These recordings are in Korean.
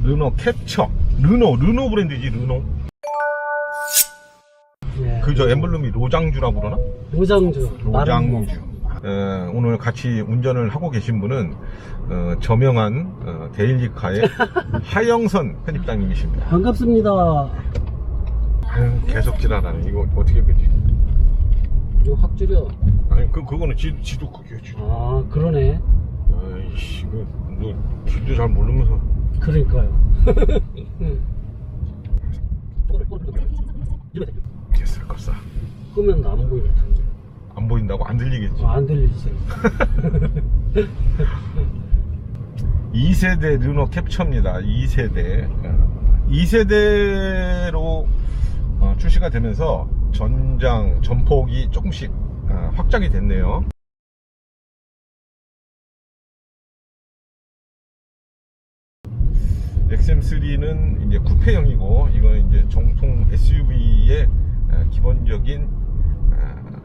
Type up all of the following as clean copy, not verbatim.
르노 캡처. 르노 브랜드지, 르노. 예. 그저 엠블럼이 로장주라고 그러나? 로장주. 로장주. 오늘 같이 운전을 하고 계신 분은 저명한 데일리카의 하영선 편집장님이십니다. 반갑습니다. 아유, 계속 지랄하네. 이거 어떻게 그지? 이거 확 줄여. 아니 그거는 지도 크기야, 지도. 아, 그러네. 아이씨, 너 길도 잘 모르면서. 그러니까요. 됐을 것싸. 끄면 안 보일 텐데. 안 보인다고? 안 들리겠지. 안 들리지. 2세대 르노 캡처입니다. 2세대. 2세대로 출시가 되면서 전폭이 조금씩 확장이 됐네요. XM3는 이제 쿠페형이고, 이거는 이제 정통 SUV의 기본적인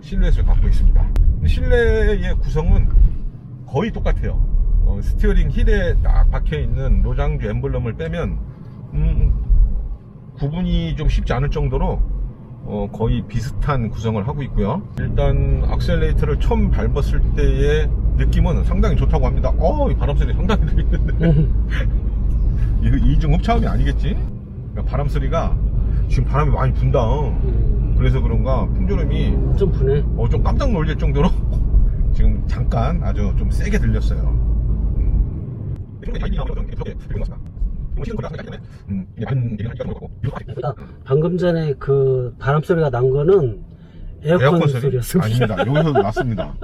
실루엣을 갖고 있습니다. 실내의 구성은 거의 똑같아요. 스티어링 힐에 딱 박혀있는 로장주 엠블럼을 빼면 구분이 좀 쉽지 않을 정도로 거의 비슷한 구성을 하고 있고요. 일단 악셀레이터를 처음 밟았을 때의 느낌은 상당히 좋다고 합니다. 이 바람소리 상당히 들리는데 이거 이중 흡차음이 아니겠지? 그러니까 바람소리가 지금 바람이 많이 분다. 그래서 그런가 풍조음이 좀 부네. 좀 깜짝 놀랄 정도로 지금 잠깐 아주 좀 세게 들렸어요. 방금 전에 그 바람 소리가 난 거는 에어컨 소리였습니다. 아닙니다. 여기서도 났습니다.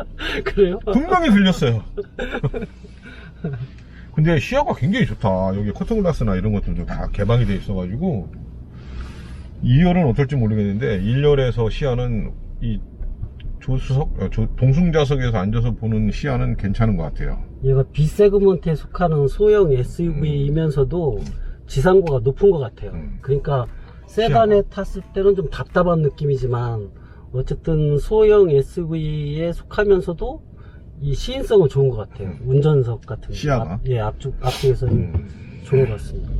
그래요? 분명히 들렸어요. 근데 시야가 굉장히 좋다. 여기 커튼글라스나 이런 것들도 다 개방이 돼 있어가지고 2열은 어떨지 모르겠는데 1열에서 시야는 이 동승좌석에서 앉아서 보는 시야는 괜찮은 것 같아요. 얘가 B세그먼트에 속하는 소형 SUV이면서도 지상고가 높은 것 같아요. 그러니까 세단에 탔을 때는 좀 답답한 느낌이지만 어쨌든 소형 SUV에 속하면서도 이 시인성은 좋은 것 같아요. 운전석 같은 시야가? 앞쪽에서는 좋은 것 같습니다.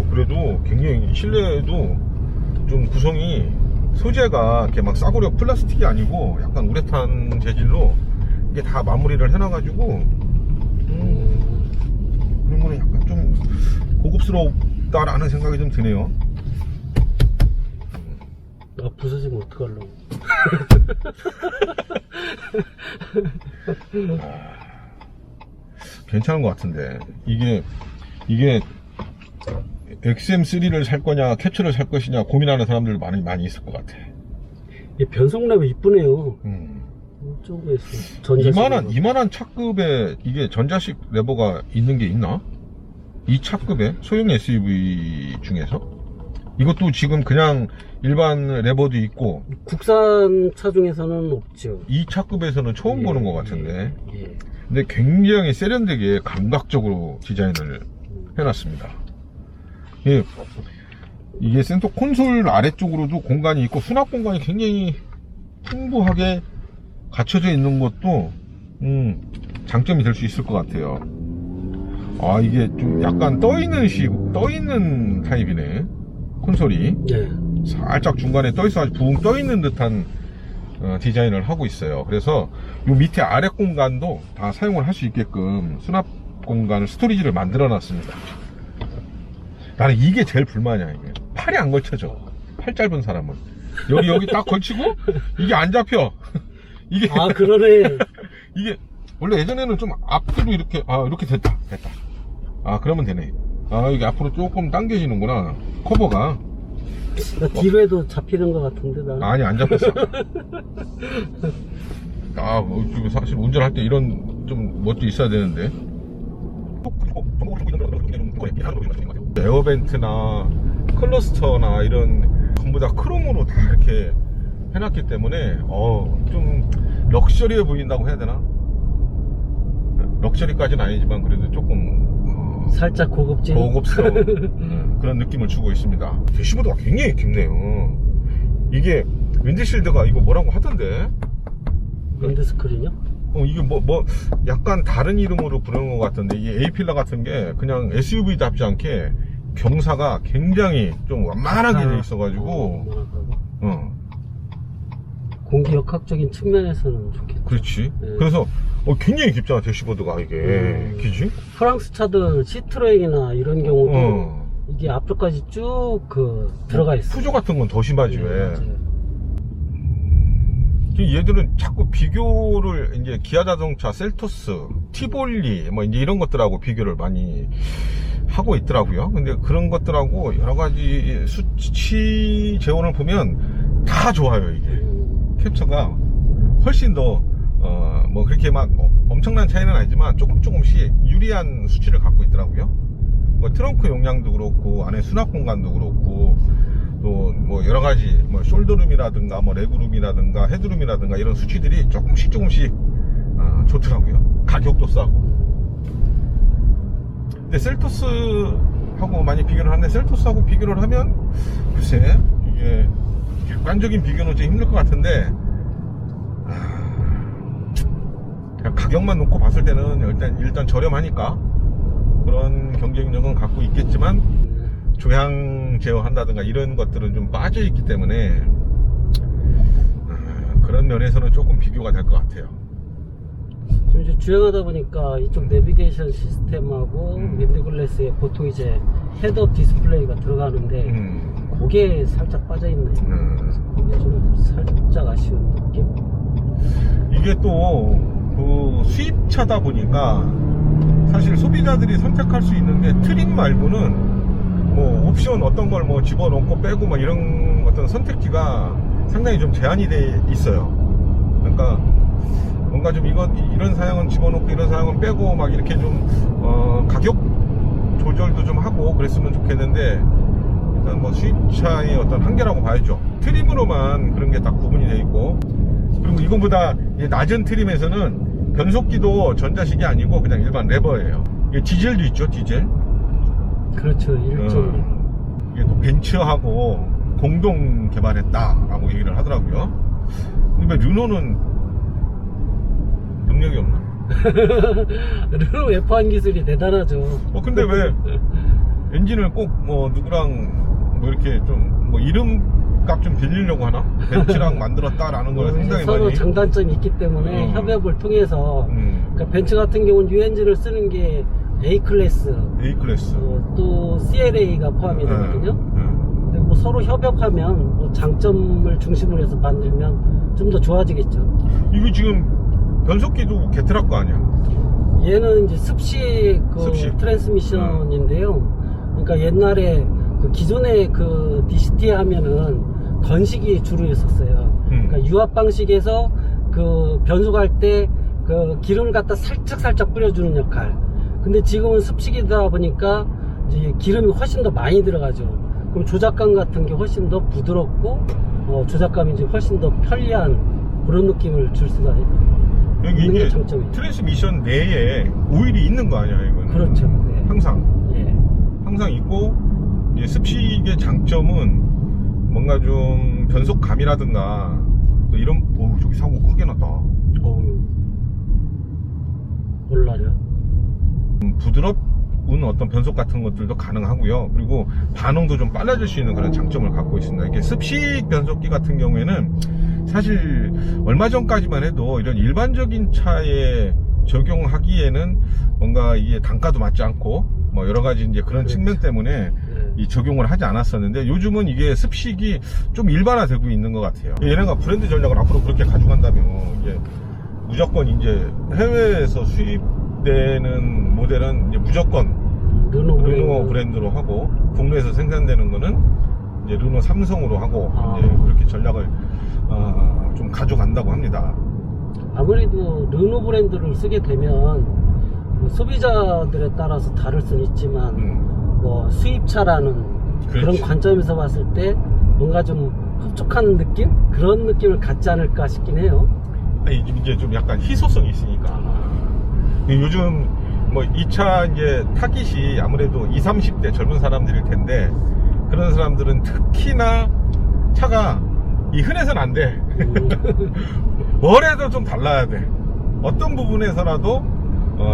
그래도 굉장히 실내에도 좀 구성이 소재가 이렇게 막 싸구려 플라스틱이 아니고 약간 우레탄 재질로 이게 다 마무리를 해놔가지고 그런 거는 약간 좀 고급스럽다라는 생각이 좀 드네요. 부서지면 어떡하려고. 괜찮은 것 같은데 이게 XM3를 살 거냐 캡처를 살 것이냐 고민하는 사람들 많이 있을 것 같아. 이 변속 레버 이쁘네요. 이쪽에 있어. 이만한 차급에 이게 전자식 레버가 있는 게 있나? 이 차급에 소형 SUV 중에서 이것도 지금 그냥 일반 레버도 있고 국산 차 중에서는 없죠. 이 차급에서는 처음 보는 것 같은데. 예. 근데 굉장히 세련되게 감각적으로 디자인을 해놨습니다. 이게 센터 콘솔 아래쪽으로도 공간이 있고 수납 공간이 굉장히 풍부하게 갖춰져 있는 것도 장점이 될 수 있을 것 같아요. 이게 좀 약간 떠있는 타입이네. 콘솔이 살짝 중간에 떠있어 아주 붕 떠있는 듯한 디자인을 하고 있어요. 그래서 요 밑에 아래 공간도 다 사용을 할 수 있게끔 수납 공간을 스토리지를 만들어 놨습니다. 나는 이게 제일 불만이야. 이게 팔이 안 걸쳐져. 팔 짧은 사람은 여기 딱 걸치고 이게 안 잡혀. 이게 그러네. 이게 원래 예전에는 좀 앞뒤로 이렇게 이렇게 됐다. 그러면 되네. 이게 앞으로 조금 당겨지는구나. 커버가. 나 뒤로 해도 잡히는 것 같은데 나. 아니, 안 잡혔어. 사실 운전할 때 이런 좀 멋도 있어야 되는데. 에어벤트나 클러스터나 이런 전부 다 크롬으로 다 이렇게 해놨기 때문에 좀 럭셔리해 보인다고 해야 되나? 럭셔리까지는 아니지만 그래도 조금 살짝 고급스러운 그런 느낌을 주고 있습니다. 대시보드가 굉장히 깊네요. 이게 윈드실드가 이거 뭐라고 하던데? 윈드스크린이요? 이게 약간 다른 이름으로 부르는 것 같은데, 이 A필라 같은 게 그냥 SUV답지 않게 경사가 굉장히 좀 완만하게 돼 있어가지고, 공기역학적인 측면에서는 좋겠죠. 그렇지. 네. 그래서 굉장히 깊잖아, 대시보드가 이게. 그지? 프랑스 차들 시트로행이나 이런 경우도 이게 앞쪽까지 쭉 들어가 있어. 푸조 같은 건 더 심하지, 왜. 맞아요. 얘들은 자꾸 비교를 이제 기아 자동차, 셀토스, 티볼리 뭐 이제 이런 것들하고 비교를 많이 하고 있더라고요. 근데 그런 것들하고 여러 가지 수치 재원을 보면 다 좋아요, 이게. 캡처가 훨씬 더 뭐 그렇게 막 엄청난 차이는 아니지만 조금씩 유리한 수치를 갖고 있더라고요. 뭐 트렁크 용량도 그렇고 안에 수납 공간도 그렇고 또 뭐 여러 가지 뭐 숄더룸이라든가 뭐 레그룸이라든가 헤드룸이라든가 이런 수치들이 조금씩 좋더라고요. 가격도 싸고. 근데 셀토스하고 많이 비교를 하는데, 셀토스하고 비교를 하면 글쎄 이게 객관적인 비교는 좀 힘들 것 같은데, 그냥 가격만 놓고 봤을 때는 일단 저렴하니까 그런 경쟁력은 갖고 있겠지만, 조향 제어한다든가 이런 것들은 좀 빠져 있기 때문에 그런 면에서는 조금 비교가 될 것 같아요. 지금 이제 주행하다 보니까 이쪽 내비게이션 시스템하고 윈드글래스에 보통 이제 헤드업 디스플레이가 들어가는데 그게 살짝 빠져 있네요. 그게 좀 살짝 아쉬운 느낌. 이게 또 그 수입차다 보니까 사실 소비자들이 선택할 수 있는 게 트림 말고는 뭐 옵션 어떤 걸 뭐 집어넣고 빼고 뭐 이런 어떤 선택지가 상당히 좀 제한이 돼 있어요. 그러니까 뭔가 좀 이런 사양은 집어넣고 이런 사양은 빼고 막 이렇게 좀 가격 조절도 좀 하고 그랬으면 좋겠는데, 일단 뭐 수입차의 어떤 한계라고 봐야죠. 트림으로만 그런 게 딱 구분이 돼 있고, 그리고 이거보다 낮은 트림에서는 변속기도 전자식이 아니고 그냥 일반 레버예요. 이게 디젤도 있죠, 디젤. 그렇죠, 1.6. 이게 또 벤츠하고 공동 개발했다라고 얘기를 하더라고요. 근데 르노는 능력이 없나? 르노 F1 기술이 대단하죠. 근데 왜 엔진을 꼭 뭐 누구랑 뭐 이렇게 좀 뭐 이름값 좀 빌리려고 하나? 벤츠랑 만들었다라는 걸 상당히 서로 많이. 장단점이 있기 때문에 협업을 통해서 그러니까 벤츠 같은 경우는 유엔진을 쓰는 게 A클래스, 또 CLA가 포함이 되거든요. 근데 뭐 서로 협업하면 뭐 장점을 중심으로 해서 만들면 좀 더 좋아지겠죠. 이거 지금 변속기도 개트락 거 아니야? 얘는 이제 습식 트랜스미션인데요. 그러니까 옛날에 기존에 DCT 하면은 건식이 주로 있었어요. 그러니까 유압 방식에서 변속할 때 기름을 갖다 살짝 뿌려주는 역할. 근데 지금은 습식이다 보니까 이제 기름이 훨씬 더 많이 들어가죠. 그럼 조작감 같은 게 훨씬 더 부드럽고 조작감이 이제 훨씬 더 편리한 그런 느낌을 줄 수가 여기 있는 게 이게 장점이죠. 트랜스미션 내에 오일이 있는 거 아니야, 이거는? 그렇죠. 네. 항상 있고, 이제 습식의 장점은 뭔가 좀 변속감이라든가 또 이런. 저기 사고 크게 났다. 몰라요. 부드러운 어떤 변속 같은 것들도 가능하고요. 그리고 반응도 좀 빨라질 수 있는 그런 장점을 갖고 있습니다. 이게 습식 변속기 같은 경우에는 사실 얼마 전까지만 해도 이런 일반적인 차에 적용하기에는 뭔가 이게 단가도 맞지 않고 뭐 여러 가지 이제 그런 측면 때문에 이 적용을 하지 않았었는데, 요즘은 이게 습식이 좀 일반화되고 있는 것 같아요. 얘네가 브랜드 전략을 앞으로 그렇게 가져간다면 이제 무조건 이제 해외에서 수입되는 모델은 이제 무조건 르노 브랜드로 하고, 국내에서 생산되는 거는 이제 르노 삼성으로 하고 이제 그렇게 전략을 좀 가져간다고 합니다. 아무래도 르노 브랜드를 쓰게 되면 소비자들에 따라서 다를 수는 있지만 뭐 수입차라는 그런 관점에서 봤을 때 뭔가 좀 흡족한 느낌? 그런 느낌을 갖지 않을까 싶긴 해요. 이제 좀 약간 희소성이 있으니까. 요즘 뭐 이 차 이제 타깃이 아무래도 20, 30대 젊은 사람들일 텐데, 그런 사람들은 특히나 차가 이 흔해서는 안 돼. 뭘 해도 좀 달라야 돼. 어떤 부분에서라도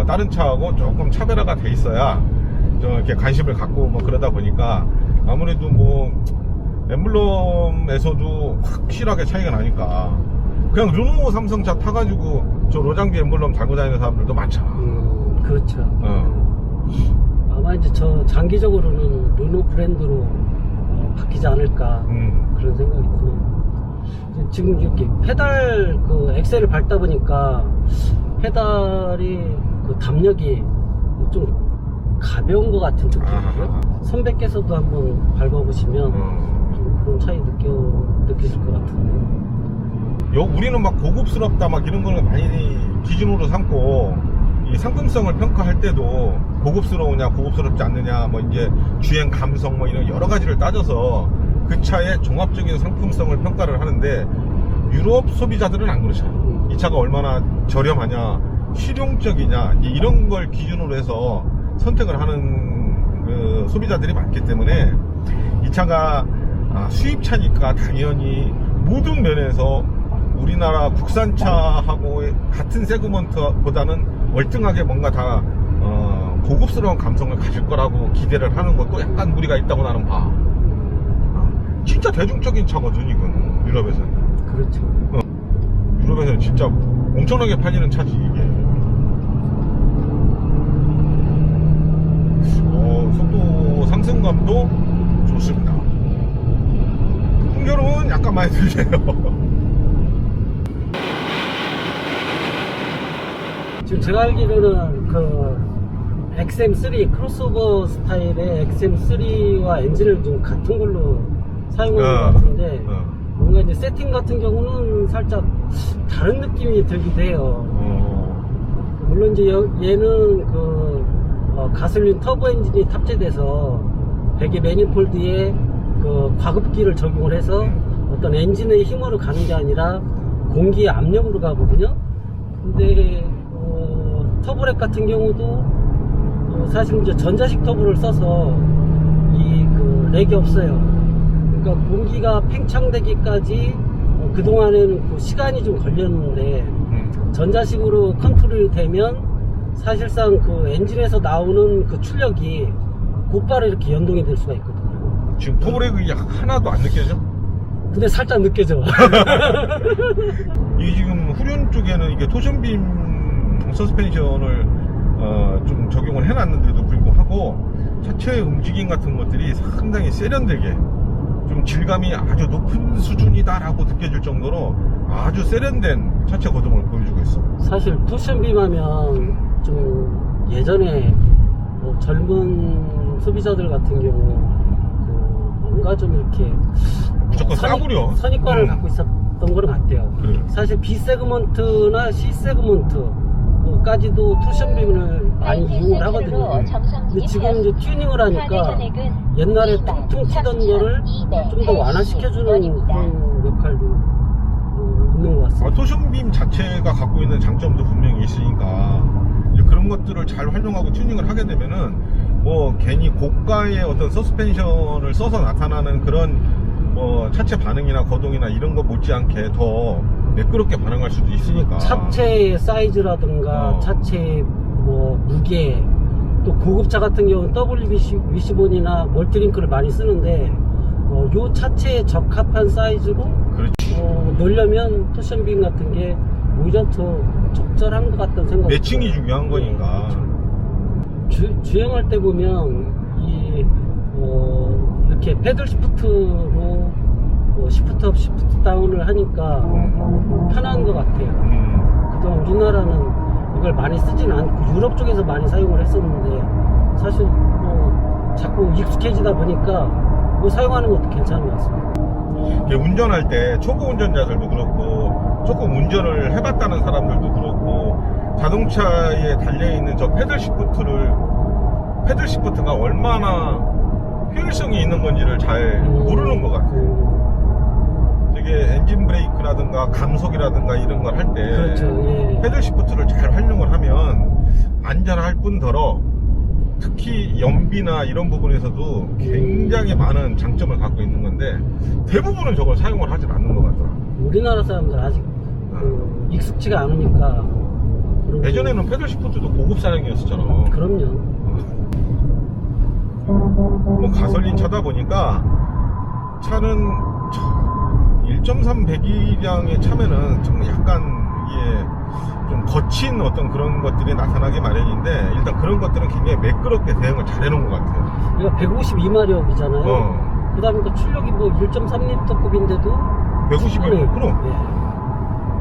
다른 차하고 조금 차별화가 돼 있어야 좀 이렇게 관심을 갖고 뭐 그러다 보니까 아무래도 뭐 엠블럼에서도 확실하게 차이가 나니까 그냥 르노 삼성차 타가지고 저 로장비 엠블럼 달고 다니는 사람들도 많잖아. 그렇죠. 아마 이제 저 장기적으로는 르노 브랜드로 바뀌지 않을까 그런 생각이 드네요. 지금 이렇게 페달 그 엑셀을 밟다 보니까 페달이 그 담력이 좀 가벼운 것 같은 느낌이에요. 선배께서도 한번 밟아보시면 좀 그런 차이 느껴질 것 같은데. 우리는 막 고급스럽다 막 이런 걸 많이 기준으로 삼고 이 상품성을 평가할 때도 고급스러우냐 고급스럽지 않느냐 뭐 이제 주행 감성 뭐 이런 여러 가지를 따져서 그 차의 종합적인 상품성을 평가를 하는데 유럽 소비자들은 안 그렇잖아요. 이 차가 얼마나 저렴하냐 실용적이냐 이런 걸 기준으로 해서 선택을 하는 그 소비자들이 많기 때문에 이 차가 수입차니까 당연히 모든 면에서 우리나라 국산차하고 같은 세그먼트보다는 월등하게 뭔가 다 고급스러운 감성을 가질 거라고 기대를 하는 것도 약간 무리가 있다고 나는 봐. 진짜 대중적인 차거든 이건 유럽에서는. 그렇죠. 유럽에서는 진짜 엄청나게 팔리는 차지 이게. 속도 상승감도 좋습니다. 풍겨는 약간 많이 들려요. 지금 제가 알기로는 그 XM3 크로스오버 스타일의 XM3와 엔진을 좀 같은 걸로 사용하는 것 같은데 뭔가 이제 세팅 같은 경우는 살짝 다른 느낌이 들기도 해요. 물론 이제 얘는 그 가솔린 터보 엔진이 탑재돼서 배기 매니폴드에 그 과급기를 적용을 해서 어떤 엔진의 힘으로 가는 게 아니라 공기의 압력으로 가거든요. 근데 터보렉 같은 경우도 사실 이제 전자식 터보를 써서 이 그 렉이 없어요. 그러니까 공기가 팽창되기까지 그동안에는 그 시간이 좀 걸렸는데 전자식으로 컨트롤이 되면 사실상 그 엔진에서 나오는 그 출력이 곧바로 이렇게 연동이 될 수가 있거든요. 지금 터보렉이 하나도 안 느껴져? 근데 살짝 느껴져. 이게 지금 후륜 쪽에는 이게 토션빔 서스펜션을 좀 적용을 해놨는데도 불구하고 차체의 움직임 같은 것들이 상당히 세련되게 좀 질감이 아주 높은 수준이다라고 느껴질 정도로 아주 세련된 차체 거동을 보여주고 있어. 사실 토션빔 하면 좀 예전에 뭐 젊은 소비자들 같은 경우 그 뭔가 좀 이렇게 무조건 싸구려 선입관을 갖고 있었던 것 같아요. 그래. 사실 B 세그먼트나 C 세그먼트까지도 토션빔을 많이 이용을 하거든요. 근데 지금 이제 튜닝을 하니까 옛날에 퉁퉁 튀던 거를 좀 더 완화시켜주는 그런 역할도 있는 것 같습니다. 토션빔 자체가 갖고 있는 장점도 분명히 있으니까 이제 그런 것들을 잘 활용하고 튜닝을 하게 되면은 뭐 괜히 고가의 어떤 서스펜션을 써서 나타나는 그런 뭐 차체 반응이나 거동이나 이런 거 못지않게 더 매끄럽게 반응할 수도 있으니까. 차체의 사이즈라든가 차체의 뭐 무게, 또 고급차 같은 경우는 WB15이나 멀티링크를 많이 쓰는데 요 차체에 적합한 사이즈로 넣으려면 토션빔 같은 게 오히려 더 적절한 것 같다는 생각이 매칭이 중요한 거니까. 주행할 때 보면 이렇게 패들 시프트로 시프트 업, 시프트 다운을 하니까 편한 것 같아요. 그동안 우리나라는 이걸 많이 쓰진 않고 유럽 쪽에서 많이 사용을 했었는데 사실 자꾸 익숙해지다 보니까 사용하는 것도 괜찮은 것 같습니다. 운전할 때 초보 운전자들도 그렇고 조금 운전을 해봤다는 사람들도 그렇고 자동차에 달려있는 저 패들 시프트가 얼마나 효율성이 있는 건지를 잘 모르는 것 같아요. 되게 엔진 브레이크라든가 감속이라든가 이런 걸 할 때 그렇죠, 예. 패들 시프트를 잘 활용을 하면 안전할 뿐더러 특히 연비나 이런 부분에서도 굉장히 많은 장점을 갖고 있는 건데 대부분은 저걸 사용을 하질 않는 것 같더라. 우리나라 사람들 아직 익숙치가 않으니까 그리고 예전에는 패들 시프트도 고급 사양이었었잖아. 그럼요. 뭐 가솔린 차다 보니까 차는 1.3 배기량의 차면은 좀 약간 이게 좀 거친 어떤 그런 것들이 나타나기 마련인데, 일단 그런 것들은 굉장히 매끄럽게 대응을 잘 해놓은 것 같아요. 얘가 152마력이잖아요. 그 다음에 그 출력이 뭐 1.3L급인데도 151km? 예.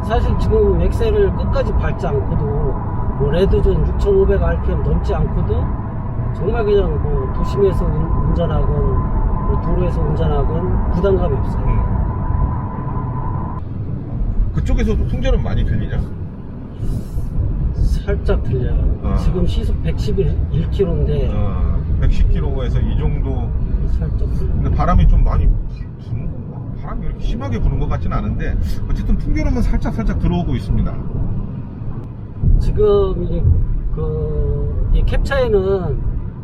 사실 지금 엑셀을 끝까지 밟지 않고도 뭐 레드존 6500rpm 넘지 않고도 정말 그냥 뭐 도심에서 운전하건 뭐 도로에서 운전하건 부담감이 없어요. 그쪽에서도 풍절은 많이 들리냐? 살짝 들려요. 지금 시속 111km인데 110km에서 이 정도. 살짝 들려요. 근데 바람이 좀 많이 부는 건가? 바람이 이렇게 심하게 부는 것 같진 않은데 어쨌든 풍절음은 살짝 들어오고 있습니다. 지금 이 캡차에는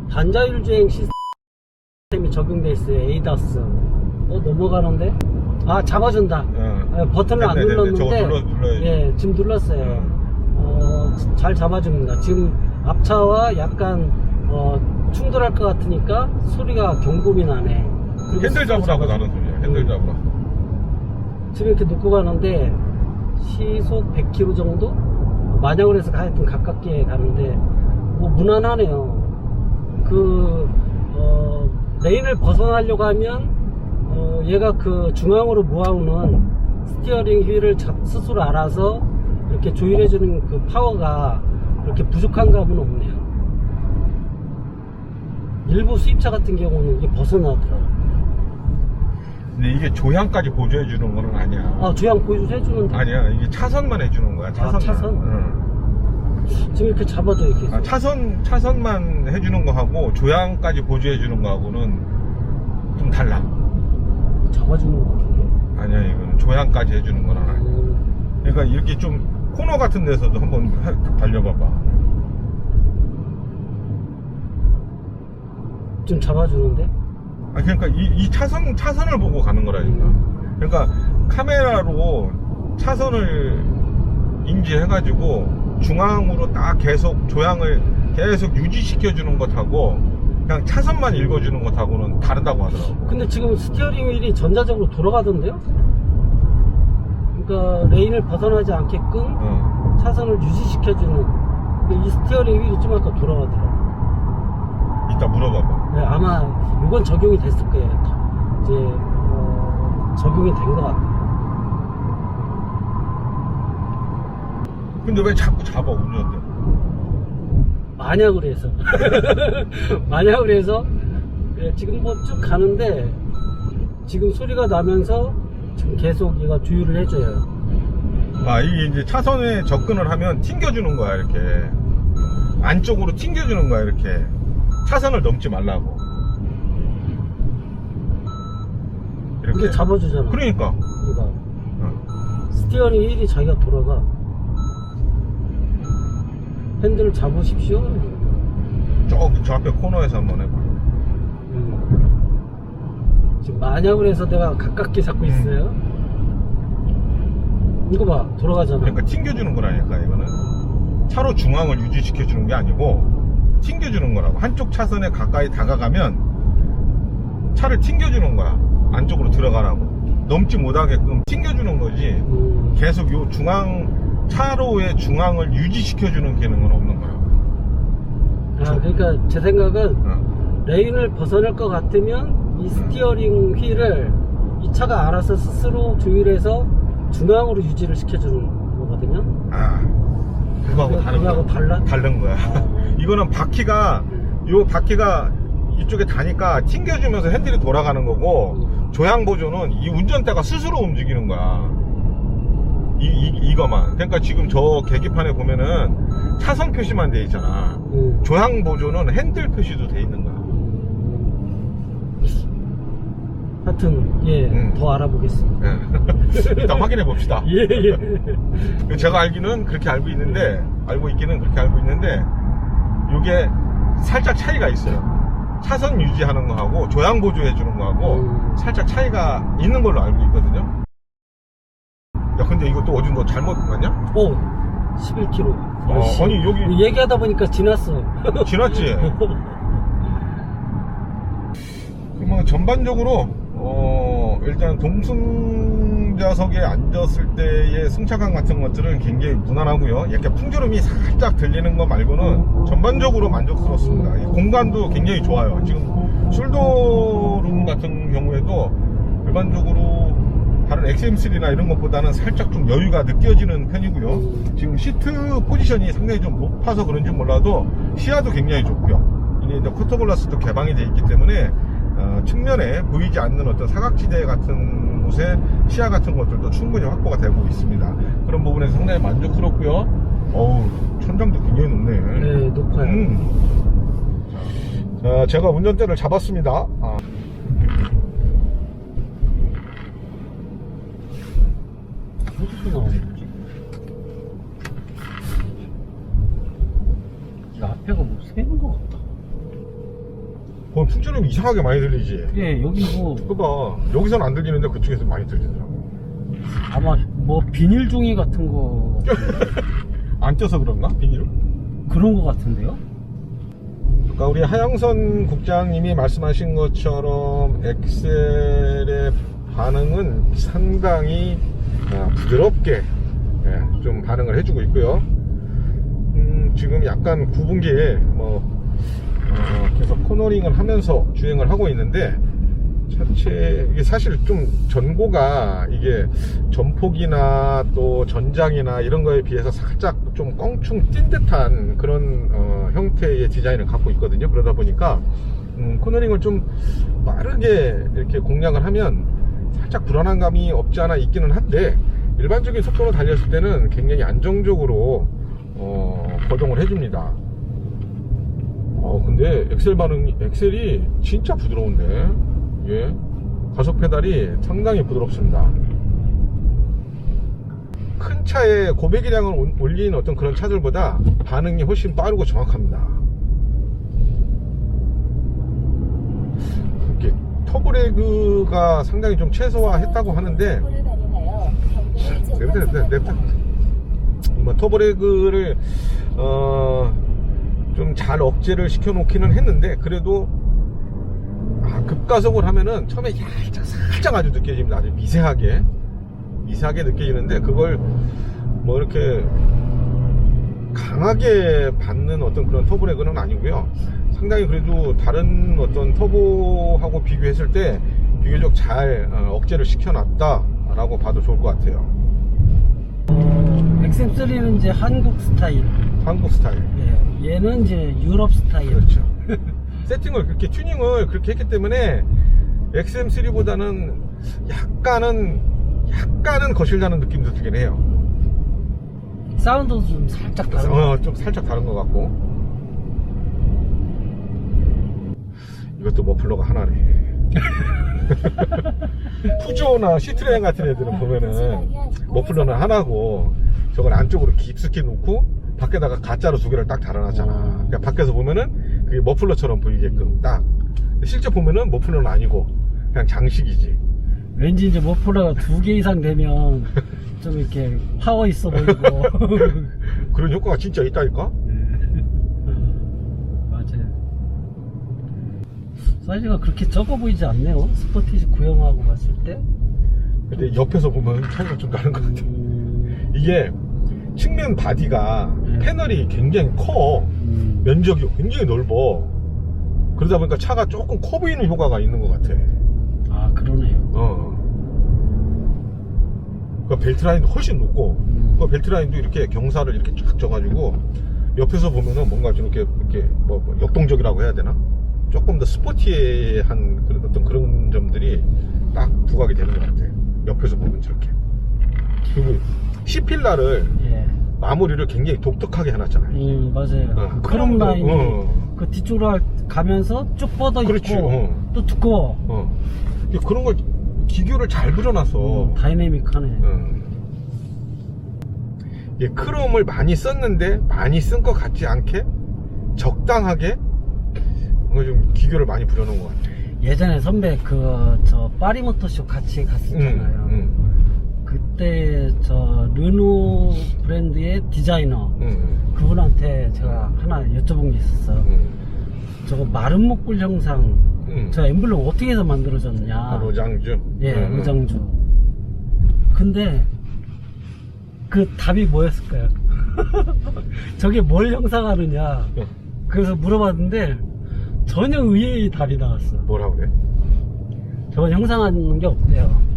반자율 주행 시스템이 적용돼 있어요. 에이다스. 넘어가는데? 아, 잡아준다. 버튼을 안 눌렀는데. 저거 눌러야지. 예, 지금 눌렀어요. 잘 잡아줍니다. 지금 앞차와 약간 충돌할 것 같으니까 소리가 경고음이 나네. 핸들 잡으라고 나는 소리야. 핸들 잡으라. 지금 이렇게 놓고 가는데 시속 100km 정도? 만약을 해서 하여튼 가깝게 가는데 뭐 무난하네요. 레인을 벗어나려고 하면 얘가 그 중앙으로 모아오는 스티어링 휠을 스스로 알아서 이렇게 조율해주는 그 파워가 그렇게 부족한 감은 없네요. 일부 수입차 같은 경우는 이게 벗어나더라고요. 근데 이게 조향까지 보조해주는 거는 아니야. 조향 보여주는데? 아니야. 이게 차선만 해주는 거야. 차선만. 차선? 응. 지금 이렇게 잡아줘, 이렇게. 차선만 해주는 거하고 조향까지 보조해주는 거하고는 좀 달라. 잡아주는 거 같은데? 아니야. 이거는 조향까지 해주는 거는 아니야. 그러니까 이렇게 좀 코너 같은 데서도 한번 달려봐봐. 좀 잡아주는데? 그러니까 이 차선을 보고 가는 거라니까. 그러니까 카메라로 차선을 인지해가지고 중앙으로 딱 계속 조향을 계속 유지시켜주는 것하고 그냥 차선만 읽어주는 것하고는 다르다고 하더라고. 근데 지금 스티어링 휠이 전자적으로 돌아가던데요? 그러니까 레인을 벗어나지 않게끔 차선을 유지시켜주는 이 스티어링 휠이 좀 아까 돌아가더라고. 이따 물어봐봐. 네, 아마 이건 적용이 됐을 거예요. 이제 적용이 된 것 같아요. 근데 왜 자꾸 잡아 운전대? 만약을 해서 만약을 해서 지금 뭐 쭉 가는데 지금 소리가 나면서 지금 계속 얘가 주유를 해줘요. 이게 이제 차선에 접근을 하면 튕겨주는 거야. 이렇게 안쪽으로 튕겨주는 거야. 이렇게 차선을 넘지 말라고. 이렇게 이게 잡아주잖아. 그러니까 얘가 스티어링 휠이 자기가 돌아가. 핸들을 잡으십시오. 저 앞에 코너에서 한번 해봐. 지금 만약을 해서 내가 가깝게 잡고 있어요. 이거 봐, 돌아가잖아. 그러니까 튕겨주는 거라니까. 이거는 차로 중앙을 유지시켜주는 게 아니고 튕겨주는 거라고. 한쪽 차선에 가까이 다가가면 차를 튕겨주는 거야. 안쪽으로 들어가라고. 넘지 못하게끔 튕겨주는 거지. 계속 요 차로의 중앙을 유지시켜주는 기능은 없는 거야. 그러니까 제 생각은 레인을 벗어날 것 같으면 이 스티어링 휠을 이 차가 알아서 스스로 조율해서 중앙으로 유지를 시켜주는 거거든요. 그거하고 다른 거야. 이거는 바퀴가 이쪽에 다니까 튕겨주면서 핸들이 돌아가는 거고, 조향 보조는 이 운전대가 스스로 움직이는 거야. 이거만. 그러니까 지금 저 계기판에 보면은 차선 표시만 돼 있잖아. 조향 보조는 핸들 표시도 돼 있는 거야. 하여튼 더 알아보겠습니다. 일단 확인해 봅시다. 예. 제가 알고 있기는 그렇게 알고 있는데 이게 살짝 차이가 있어요. 차선 유지하는 거하고 조향 보조해 주는 거하고 살짝 차이가 있는 걸로 알고 있거든요. 야, 근데 이거 또 어디 너 잘못 봤냐? 11km. 아니, 여기 얘기하다 보니까 지났어. 지났지? 그러면 전반적으로 일단 동승자석에 앉았을 때의 승차감 같은 것들은 굉장히 무난하고요. 약간 풍조름이 살짝 들리는 거 말고는 전반적으로 만족스럽습니다. 이 공간도 굉장히 좋아요. 지금 숄더룸 같은 경우에도 일반적으로 다른 XM3나 이런 것보다는 살짝 좀 여유가 느껴지는 편이고요. 지금 시트 포지션이 상당히 좀 높아서 그런지 몰라도 시야도 굉장히 좋고요. 이제 커터글라스도 개방이 되어 있기 때문에 측면에 보이지 않는 어떤 사각지대 같은 곳에 시야 같은 것들도 충분히 확보가 되고 있습니다. 그런 부분에서 상당히 만족스럽고요. 어우, 천장도 굉장히 높네. 네, 높아요. 자, 제가 운전대를 잡았습니다. 어디서 나오는 거지? 이 앞에가 뭐 새는 것 같다. 풍조름이 이상하게 많이 들리지? 예, 여기 뭐 그거 여기서는 안 들리는데 그쪽에서 많이 들리더라고. 아마 뭐 비닐 종이 같은 거 안 쪄서 그런가? 비닐을? 그런 거 같은데요? 그러니까 우리 하영선 국장님이 말씀하신 것처럼 엑셀의 반응은 상당히 부드럽게 좀 반응을 해주고 있고요. 지금 약간 구분기에 계속 코너링을 하면서 주행을 하고 있는데 차체 이게 사실 좀 전고가 이게 전폭이나 또 전장이나 이런 거에 비해서 살짝 좀 껑충 뛴 듯한 그런 형태의 디자인을 갖고 있거든요. 그러다 보니까 코너링을 좀 빠르게 이렇게 공략을 하면 살짝 불안한 감이 없지 않아 있기는 한데 일반적인 속도로 달렸을 때는 굉장히 안정적으로 거동을 해줍니다. 근데 엑셀이 진짜 부드러운데, 예, 가속 페달이 상당히 부드럽습니다. 큰 차에 고배기량을 올린 어떤 그런 차들보다 반응이 훨씬 빠르고 정확합니다. 이렇게 터보레그가 상당히 좀 최소화했다고 하는데, 터보레그를 좀 잘 억제를 시켜놓기는 했는데 그래도 급가속을 하면은 처음에 살짝 아주 느껴집니다. 아주 미세하게 느껴지는데 그걸 뭐 이렇게 강하게 받는 어떤 그런 터보레그는 아니고요. 상당히 그래도 다른 어떤 터보하고 비교했을 때 비교적 잘 억제를 시켜놨다 라고 봐도 좋을 것 같아요. XM3는 이제 한국 스타일. 예, 얘는 이제 유럽 스타일. 그렇죠. 세팅을 그렇게 튜닝을 그렇게 했기 때문에 XM3보다는 약간은 거실다는 느낌도 들긴 해요. 사운드도 좀 살짝 다른. 좀 살짝 다른 것 같고. 이것도 머플러가 하나네. 푸조나 시트레인 같은 애들은 보면은 머플러는 하나고 저걸 안쪽으로 깊숙이 놓고 밖에다가 가짜로 두 개를 딱 달아놨잖아. 그러니까 밖에서 보면은 그게 머플러처럼 보이게끔 딱. 실제 보면은 머플러는 아니고 그냥 장식이지. 왠지 이제 머플러가 2개 이상 되면 좀 이렇게 파워 있어 보이고. 그런 효과가 진짜 있다니까? 맞아요. 사이즈가 그렇게 적어 보이지 않네요. 스포티지 구형하고 봤을 때. 근데 옆에서 보면 차이가 좀 나는 것 같아. 이게 측면 바디가 패널이 굉장히 커. 면적이 굉장히 넓어. 그러다 보니까 차가 조금 커 보이는 효과가 있는 것 같아. 아, 그러네요. 그 벨트라인도 훨씬 높고, 그 벨트라인도 이렇게 경사를 이렇게 쫙 져가지고, 옆에서 보면은 뭔가 좀 이렇게 뭐 역동적이라고 해야 되나? 조금 더 스포티한 그런 어떤 그런 점들이 딱 부각이 되는 것 같아. 옆에서 보면 저렇게. 그리고 C필라를 마무리를 굉장히 독특하게 해놨잖아요. 맞아요. 크롬 라인이 그 뒤쪽으로 가면서 쭉 뻗어 있고 또 두꺼워. 그런 걸 기교를 잘 부려놔서 다이내믹하네. 크롬을 많이 썼는데 많이 쓴 것 같지 않게 적당하게 뭔가 좀 기교를 많이 부려놓은 것 같아요. 예전에 선배 저 파리모터쇼 같이 갔었잖아요. 그때 저 르노 브랜드의 디자이너 그분한테 제가 하나 여쭤본 게 있었어. 저거 마른 목골 형상 저 엠블럼 어떻게 해서 만들어졌냐. 로장주. 예, 로장주. 근데 그 답이 뭐였을까요? 저게 뭘 형상하느냐. 그래서 물어봤는데 전혀 의외의 답이 나왔어. 뭐라 그래? 저건 형상하는 게 없대요.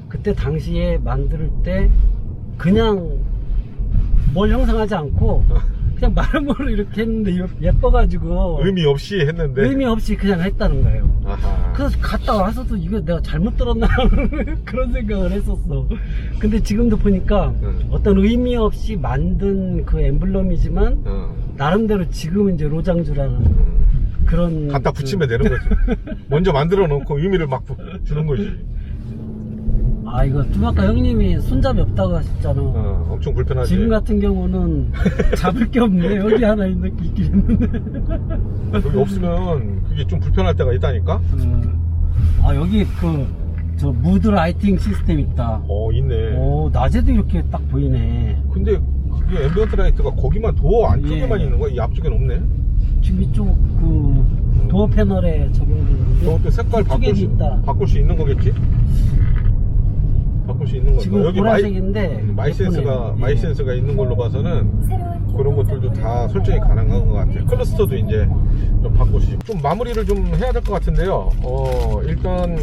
그때 당시에 만들 때 그냥 뭘 형상하지 않고 그냥 마름모로 이렇게 했는데 예뻐가지고 의미 없이 했는데. 의미 없이 그냥 했다는 거예요. 아하. 그래서 갔다 와서도 이거 내가 잘못 들었나 그런 생각을 했었어. 근데 지금도 보니까 어떤 의미 없이 만든 그 엠블럼이지만 나름대로 지금은 이제 로장주라는 그런 갖다 붙이면 되는 거지. 먼저 만들어 놓고 의미를 막 주는 거지. 아 이거 좀 아까 형님이 손잡이 없다고 하셨잖아. 엄청 불편하지. 지금 같은 경우는 잡을 게 없네. 여기 하나 있긴 있는데. 여기 없으면 그게 좀 불편할 때가 있다니까. 아 여기 그 저 무드 라이팅 시스템 있다. 있네. 오 낮에도 이렇게 딱 보이네. 근데 그게 앰비언트 라이트가 거기만 도어 안쪽에만 예. 있는 거야? 이 앞쪽에는 없네. 지금 이쪽 그 도어 패널에 적용되는데 저것도 색깔 바꿀 수 있는 거겠지? 바꿀 수 있는 건가? 지금 여기 보라색인데 마이센스가 예쁘네요. 마이센스가 있는 걸로 봐서는 그런 것들도 다 설정이 가능한 것 같아요. 클러스터도 이제 좀 바꿀 수 있고. 좀 마무리를 좀 해야 될 것 같은데요. 일단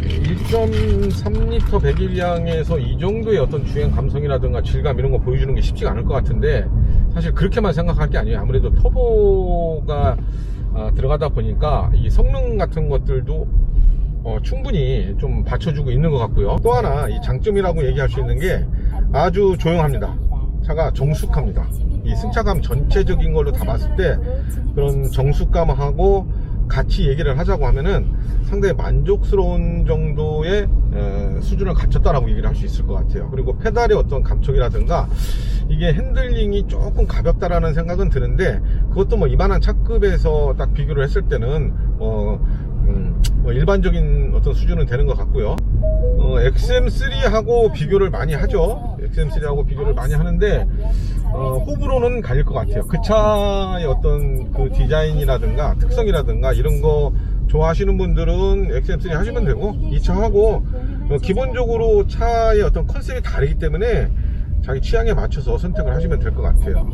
1.3L 배기량에서 이 정도의 어떤 주행 감성이라든가 질감 이런 거 보여주는 게 쉽지가 않을 것 같은데, 사실 그렇게만 생각할 게 아니에요. 아무래도 터보가 들어가다 보니까 이 성능 같은 것들도 충분히 좀 받쳐주고 있는 것 같고요. 또 하나 이 장점이라고 얘기할 수 있는 게 아주 조용합니다. 차가 정숙합니다. 이 승차감 전체적인 걸로 다 봤을 때 그런 정숙감하고 같이 얘기를 하자고 하면은 상당히 만족스러운 정도의 수준을 갖췄다라고 얘기를 할 수 있을 것 같아요. 그리고 페달의 어떤 감촉이라든가 이게 핸들링이 조금 가볍다라는 생각은 드는데, 그것도 뭐 이만한 차급에서 딱 비교를 했을 때는 일반적인 어떤 수준은 되는 것 같고요. XM3하고 비교를 많이 하죠. XM3하고 비교를 많이 하는데 호불호는 갈릴 것 같아요. 그 차의 어떤 그 디자인이라든가 특성이라든가 이런 거 좋아하시는 분들은 XM3 하시면 되고, 이 차하고 기본적으로 차의 어떤 컨셉이 다르기 때문에 자기 취향에 맞춰서 선택을 하시면 될 것 같아요.